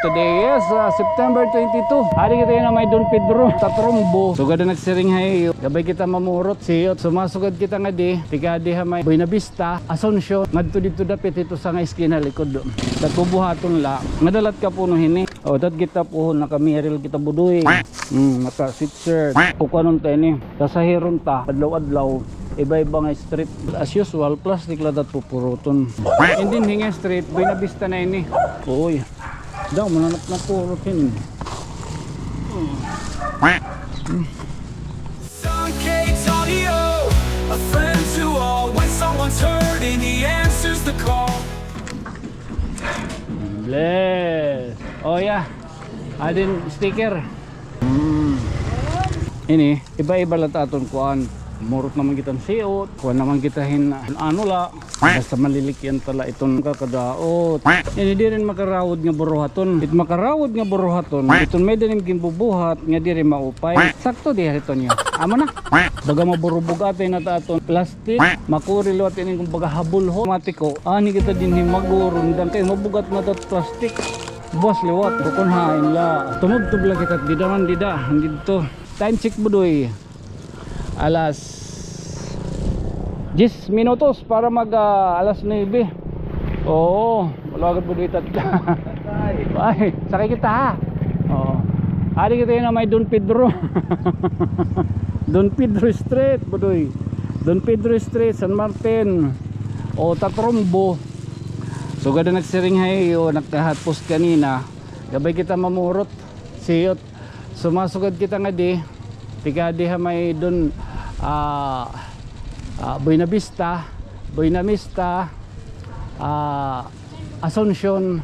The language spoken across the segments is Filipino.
today is September 22. Ari kita na may Don Pedro sa Trombo. Sugad na nagsiring hay. Gabay kita mamurot siyot. Sumasugad kita nga di. Tika di ha may Buena Vista, Asuncion. Ngadto dito dapit ito sa nga eskina likod. Sa tubuhaton la. Madalat ka puno hini. O tat kita po nakamiril kita budoy. Naka sweatshirt. Kukanon tayo ni. Kasahiron ta. Adlaw-adlaw. Iba-iba nga street as usual, plastic lang dat pupuruton. Hindi hinga street, Buena Vista na ini. Uy, daw mananap na purutin. Suncake's audio, a friend to all. When someone's hurting, he answers the call. Bless. Oh yeah, adin sticker. Ini, iba-iba lang taton kuan. Murot naman kitang siot, kuha naman kitahin ano la, basta malilikyan tala itong kakadaot. Ini di rin makarawod nga buruhaton. It makarawod nga buruhaton, itong may dinim kimbubuhat nga di rin maupay. Sakto di harito niya. Amo na. Baga maburubog atay na taton plastic, makurilo at ining kung baga habulho. Matiko, ani kita din himagurun, dan kayo mabugat na tat plastic. Boss liwat, bukunhain la. Tumubtub lang kita, di daman dida, hindi dito. Time check budoy. Alas 10 minutos para mag alas 9. Oo, wala agad budoy tatla. Ay, sakay kita ha. Oo. Ari kita na may Don Pedro. Don Pedro Street budoy. Don Pedro Street, San Martin. O Tatrombo. So gada nagsiring hay o nagkahatpos kanina. Gabay kita mamurot siyot. Sumasugad kita nga di. Tika di ha may Don Buena Vista, Asuncion.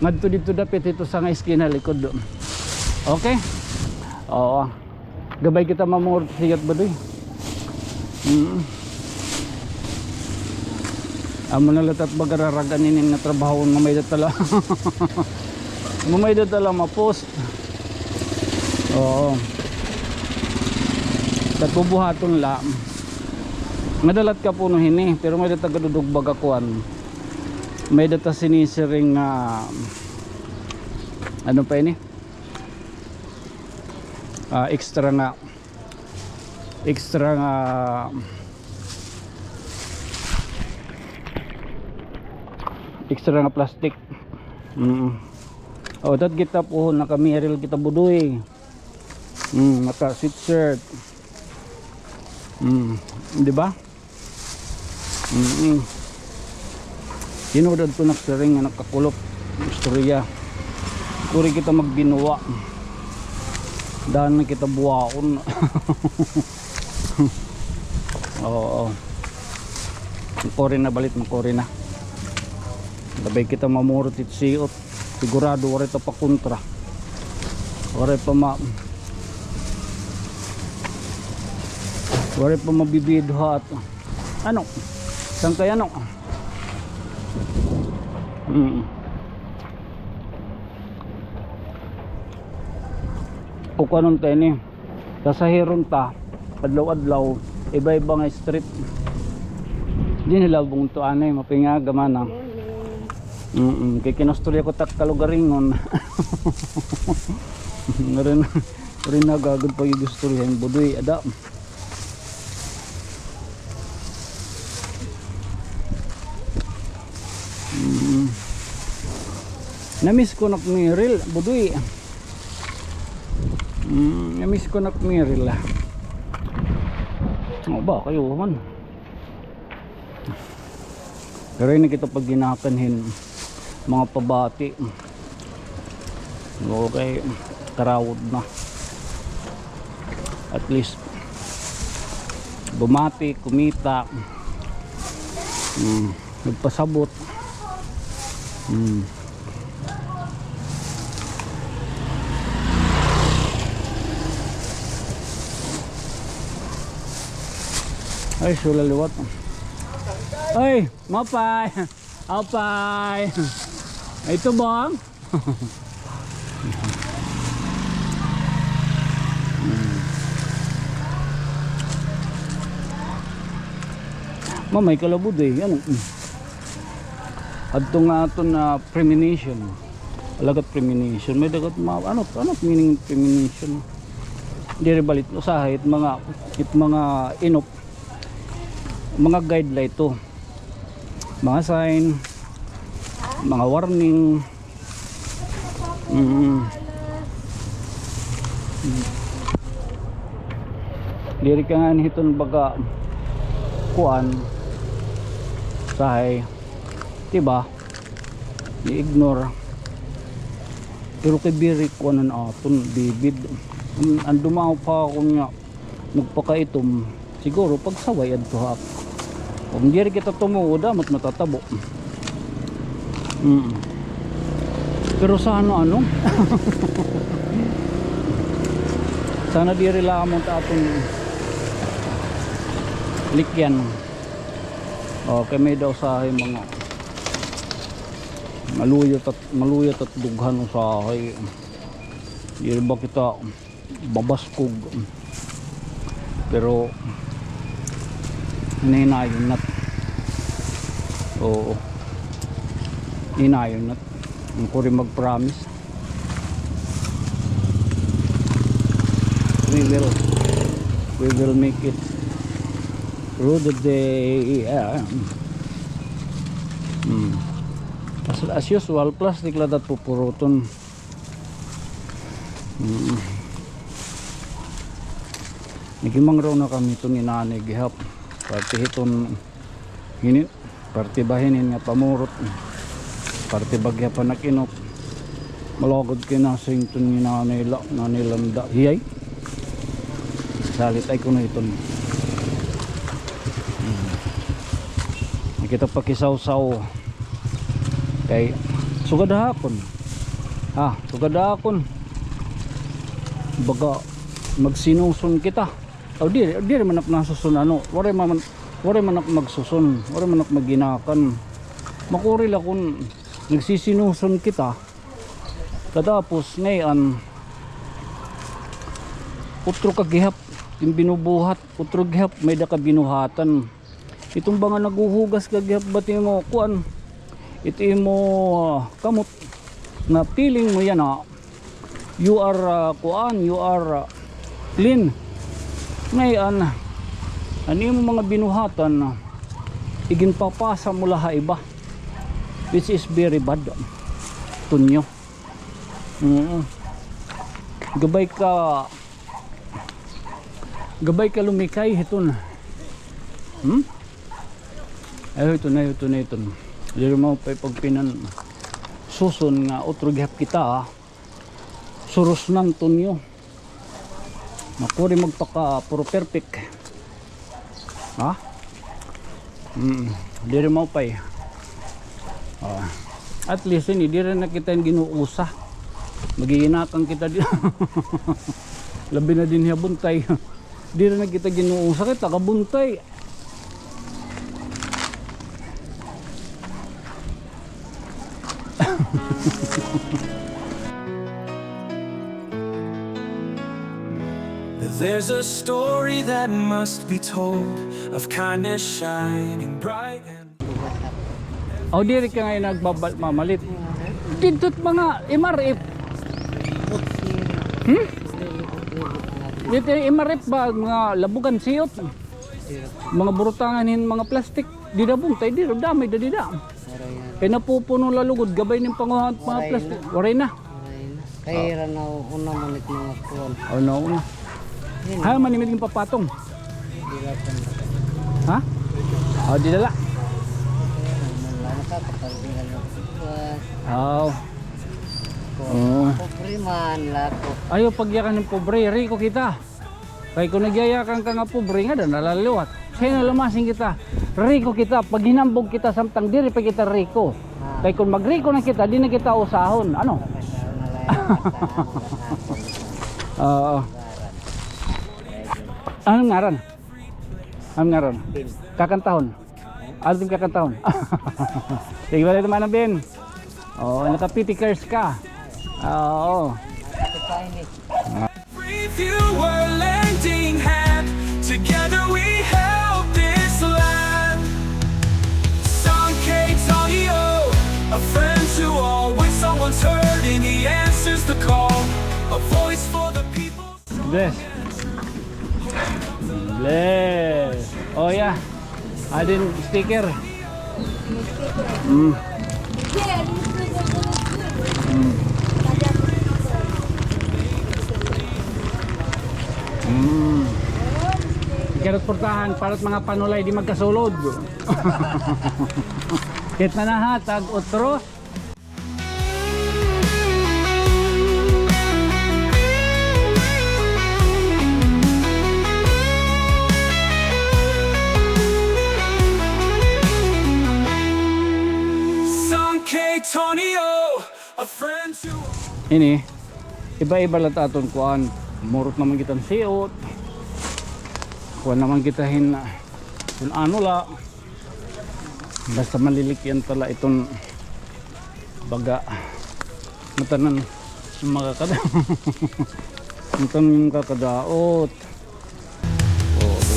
Ngadto dito dapit ito sa nga eskina likod. Okay? Oo. Gabay kita mamurot siyot badoy. Amo na latat bagararagan inin nga trabaho nga may datala. May datala ma-post. Oo. Tatubuhaton la. Madalat ka puno hini, pero may data gadudog bagakuan. May data sinisiring ano pa ini? Extra nga plastic. Oh, dat kita po nakamiril kita budoy. Naka sweatshirt. Di ba? Hinudad to nagsiring nga nakakulop istorya. Kuri kita magbinuwa. Daan na kita buwaon. Oo. Makori na balit, makori na. Labay kita mamurot it siot. Sigurado wala ito pa kontra. Wala pa mabibidhat. Ano? Saan kaya ano? Kukanon tayo ni. Kasahiron ta. Adlaw-adlaw. Iba-iba nga street. Di nilabong to anay. Mapingaga man ah. Kaya kinastorya ko tak kalugaringon. Rin nagagod pag i-istorya. Budoy ada. Namiss ko nak miril budoy. Namiss ko nak miril lah. Ano ba kayo man? Pero yun kita pag ginakanhin mga pabati. Okay, karawod na. At least bumati, kumita. Nagpasabot. Ay, sulaliwat. Ay, mapay. Apay. Ito bang? Mamay kalabud eh. Ano? Adto nga ato na premonition. Alagat premonition. May dagat ano meaning premonition. Diri balit usahay it mga inop mga guideline to. Mga sign, mga warning. Diri ka nga hiton baga kuan sahay diba i-ignore pero kay biri kuanan aton bibid ang dumaw pa ako nga nagpakaitom siguro pagsaway adto ha kung diri kita tumuod damat matatabo pero sana ano sana diri lamang ta aton likyan. Okay, may daw sa mga maluyot at dughan sa akin. Di ba kita babaskog. Pero hinayon nat. Oo. Hinayon nat. Ang ko rin mag-promise. We will make it through the day. As usual, plastic ladat pupuruton. Nagimang raw na kami ito ni nanay gihap. Parte hiton parte bahinin nga pamurot. Parte bagya pa nakinop. Malagod kinasing ito ni nanay landa. Hiyay. Salit ay kuno iton. Kita pakisaw-saw kay sugadahakon baga magsinusun kita di man ako nasusun ano wari man ako magsusun wari man ako maginakan makuril akong nagsisinusun kita katapos ngayon utro kagihap yung binubuhat utro gihap may daka binuhatan itong mga naguhugas kagihap bati mo kuan ito mo kamot na feeling mo yan you are kuan you are clean ngayon ano mo mga binuhatan igin papasa mo laha iba which is very bad tunyo gabay ka lumikay hiton ay ito na dili mo pa pagpinan susun nga otro gihap kita suros nang tunyo makuri magpaka puro perfect dili mo pa at least hindi rin na kita yung ginuusa magiginakan kita din labi na din niya buntay di rin na kita ginuusa kita kabuntay There's a story that must be told of kindness shining bright and diri ka ngayon nagbabamalit dito mga MRF dito MRF ba mga labugan siyot mga burutanganin mga plastik di na buntay di damay da dida kaya napupuno lalugod gabay ng panguhat mga plastik waray na kaya na una manit mga kuwan una ha manimit yung papatong ha? Di dala pobre man lako ayaw pagyakan ng pobre riko kita kaya kung nagyayakan ka nga pobre nga dan nalaliwat sa'yo lumasing kita riko kita pag hinambog kita samtang diri pa kita riko kaya kung magriko na kita di na kita usahon ano anong ngaran kakantahon ano din kakantahon sige ba ito manang Ben naka-pitikers ka If you were lending hand, together we help this land. Sun Kate's audio, a friend to all when someone's hurting. a voice for the people. Bless. Bless. Oh yeah. Adin sticker. Mm. Ikarot portahan para't mga panulay di magkasulod. Kit na nahatag otro. Son K. Tonio, a friend to Ini iba-iba lang aton kuan. Murot naman kitang siot. Kuan naman kitahin kung ano la. Basta malilikyan tala itong baga. Matanan mga kada. Matanan kakadaot.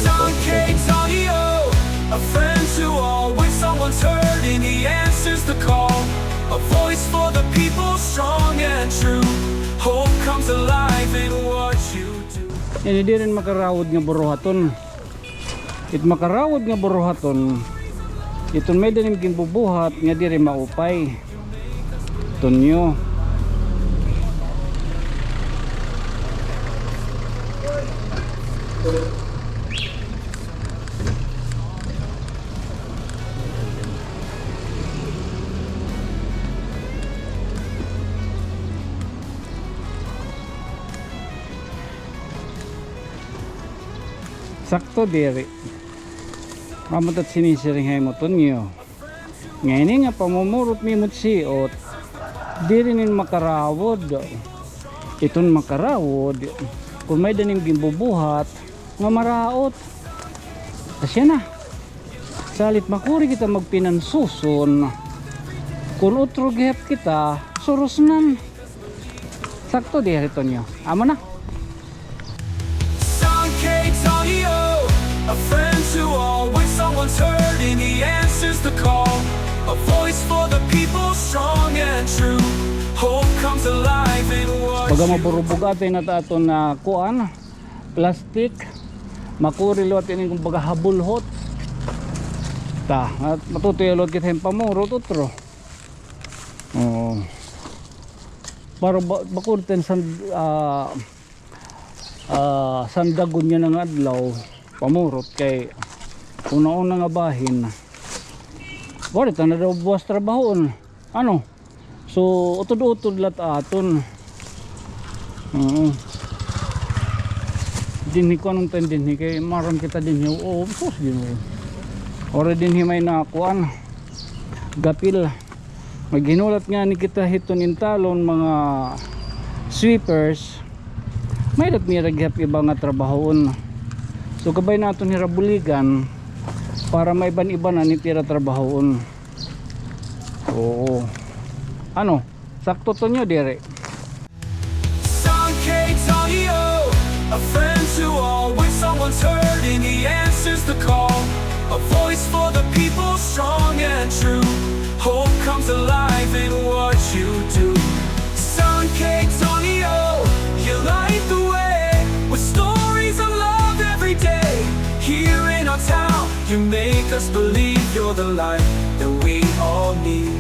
Son K. Tonio, a friend to all. When someone's hurting, he answers the call. A voice for the people, strong and true. Hope comes alive in what you do. Ini di rin makarawod nga buruhaton. It makarawod nga buruhaton. Iton may danim bubuhat nga di rin maupay. Tunyo. Sakto diri. Mamutat sinisiringhay mo tunyo. Ngayon nga pamumurot mi mutsiot. Diri nin makarawod. Iton makarawod. Kung may danim gimbubuhat nga maraot. Asya na. Salit makuri kita magpinansuson. Kung utro gihap kita, surusnan. Sakto diri tunyo. Amo na. A friend to all. When someone's hurting, he answers the call. A voice for the people, strong and true. Hope comes alive in what Baga you maburubog atin na aton na kuan, plastic, makurilot ini kung baga habulhot. Ta, at matutuyalot kita yung pamurot utro. Oh. Para bakurten sandagon niya ng adlaw, pamurot kay una-una nga bahin. Barit na daw buwas trabahon. Ano? So utod-utod lat aton. Dinhi ko anong tendinhi kay maram kita dinhi. Oo, sus dinhi. Ora dinhi may nakuan. Gapil. Maghinulat nga ni kita hiton intalon mga sweepers. May dat miraghap iba nga trabahon. So kabay naton hirabuligan para may iban-iba na ni tira trabahon. Oo. Ano? Sakto to nyo dire. Son K. Tonio, a friend to all. When someone's hurting, he answers the call. A voice for the people, strong and true. Hope comes alive in what you do. Son K. Tonio, you light the way with stories of love every day. Here in our town, you make us believe you're the light that we all need.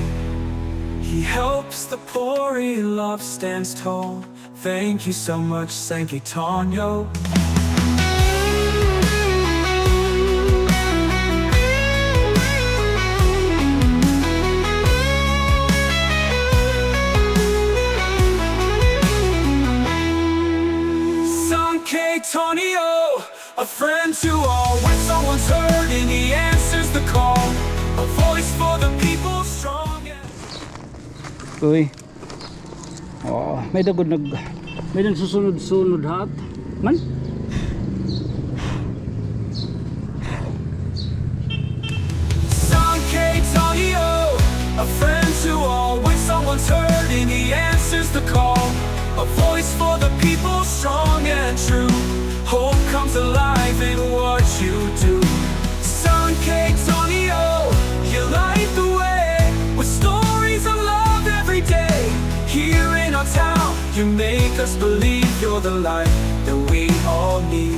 He helps the poor, he love stands tall. Thank you so much, Sankey Tonyo. Sankey Tonyo, a friend to all. When someone's hurting, he answers the call. A voice for the people, strong. Uy. Oh, may dagod may nagsusunod-sunod hat. Man. Son K. Tonyo, a friend to all. When someone's hurting, he answers the call. A voice for the people, strong and true. Hope comes alive in what you do. Son K. Tonyo, you light the way with stories of love every day. Here in our town, You make us believe you're the light that we all need.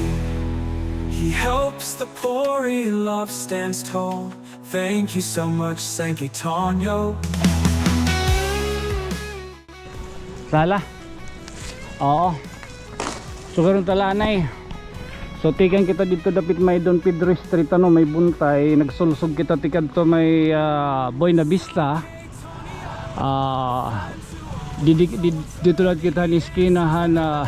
He helps the poor, he love stands tall. Thank you so much, San Tonyo. Sala? Oo. So karon talanay. So tikan kita dito dapit may Don Pedro Street ano, may buntay, nagsulsog kita tikad to may Buena Vista. Dito lang kita ni iskinahan na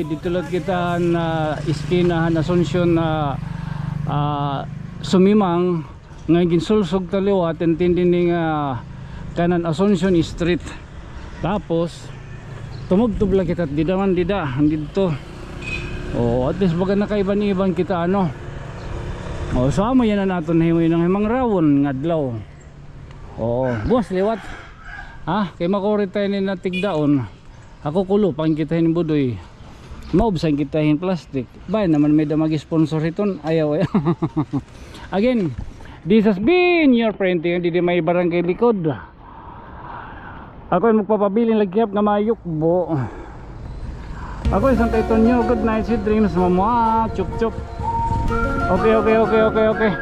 dito lang kita na iskinahan na Asuncion na Sumimang ngayon sulsog taliwa tintindi ni kanan Asuncion Street. Tapos tumugtog lang kita di naman dito. At least baga nakaiban-iban kita ano. Sama yan na natin himoy ng himang rawon ngadlaw. Buwas liwat. Kay makurit tayo ni natigdaon. Ako kulo pang kitahin budoy. Maubsan kitahin plastic. Bay naman may damag sponsor iton. Ayaw. Again, this has been your friend. Hindi may barangay likod. Ako yung magpapabiling lagyap nga mayukbo. Ako isang kaiton nyo. Good night, sweet dreams, mama. Chup chup. Okay.